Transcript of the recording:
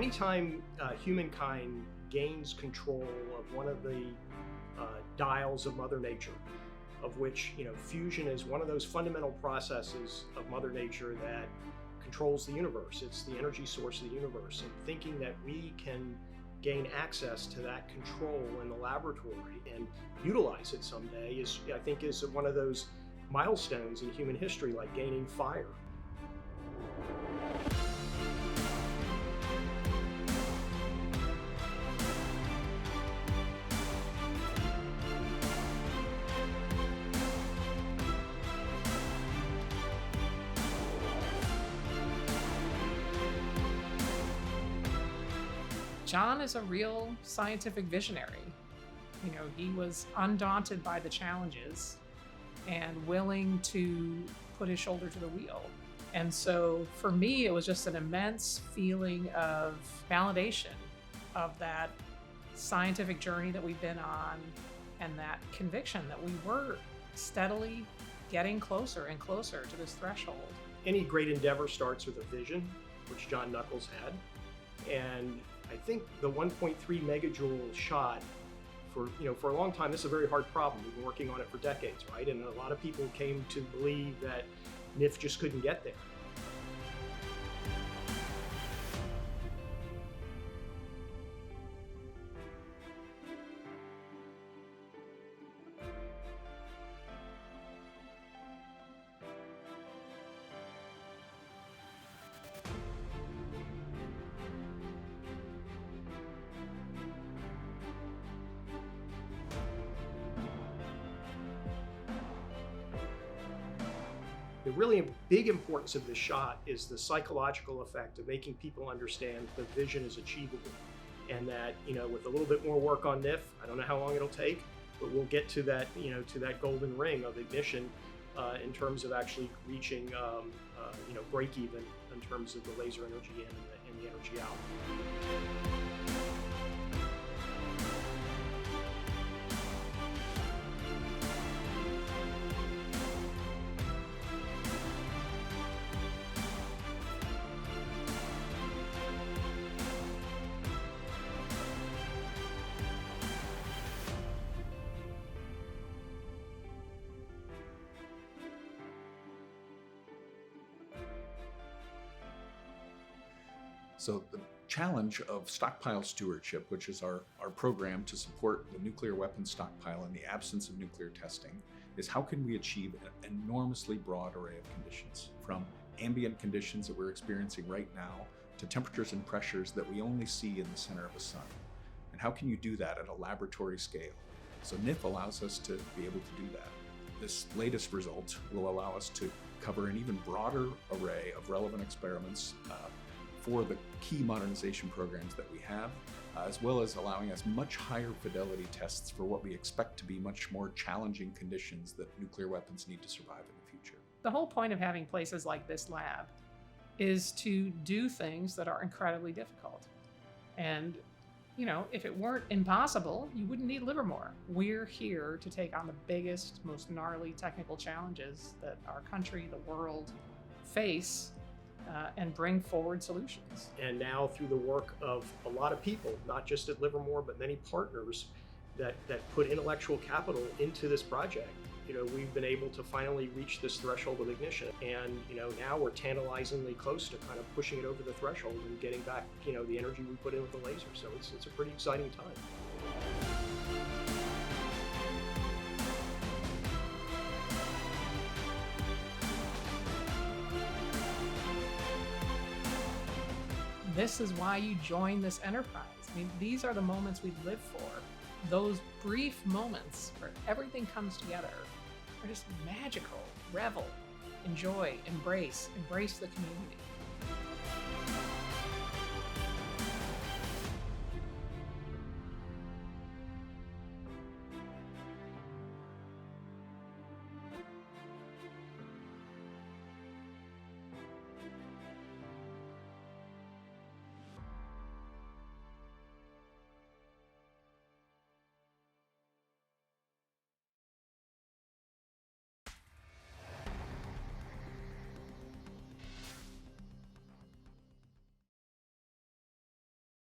anytime humankind gains control of one of the dials of Mother Nature, of which fusion is one of those fundamental processes of Mother Nature that controls the universe. It's the energy source of the universe, and thinking that we can gain access to that control in the laboratory and utilize it someday I think is one of those milestones in human history, like gaining fire. John is a real scientific visionary. He was undaunted by the challenges and willing to put his shoulder to the wheel. And so for me, it was just an immense feeling of validation of that scientific journey that we've been on, and that conviction that we were steadily getting closer and closer to this threshold. Any great endeavor starts with a vision, which John Knuckles had. And I think the 1.3 megajoule shot, for a long time, this is a very hard problem. We've been working on it for decades, right? And a lot of people came to believe that NIF just couldn't get there. The really big importance of this shot is the psychological effect of making people understand the vision is achievable, and that with a little bit more work on NIF, I don't know how long it'll take, but we'll get to that to that golden ring of ignition in terms of actually reaching break even in terms of the laser energy in and the energy out. So the challenge of stockpile stewardship, which is our program to support the nuclear weapons stockpile in the absence of nuclear testing, is how can we achieve an enormously broad array of conditions, from ambient conditions that we're experiencing right now to temperatures and pressures that we only see in the center of a sun. And how can you do that at a laboratory scale? So NIF allows us to be able to do that. This latest result will allow us to cover an even broader array of relevant experiments for the key modernization programs that we have, as well as allowing us much higher fidelity tests for what we expect to be much more challenging conditions that nuclear weapons need to survive in the future. The whole point of having places like this lab is to do things that are incredibly difficult. And if it weren't impossible, you wouldn't need Livermore. We're here to take on the biggest, most gnarly technical challenges that our country, the world face, and bring forward solutions. And now, through the work of a lot of people, not just at Livermore, but many partners that put intellectual capital into this project, we've been able to finally reach this threshold of ignition. And now we're tantalizingly close to kind of pushing it over the threshold and getting back the energy we put in with the laser. So it's a pretty exciting time. This is why you join this enterprise. These are the moments we live for. Those brief moments where everything comes together are just magical. Revel, enjoy, embrace the community.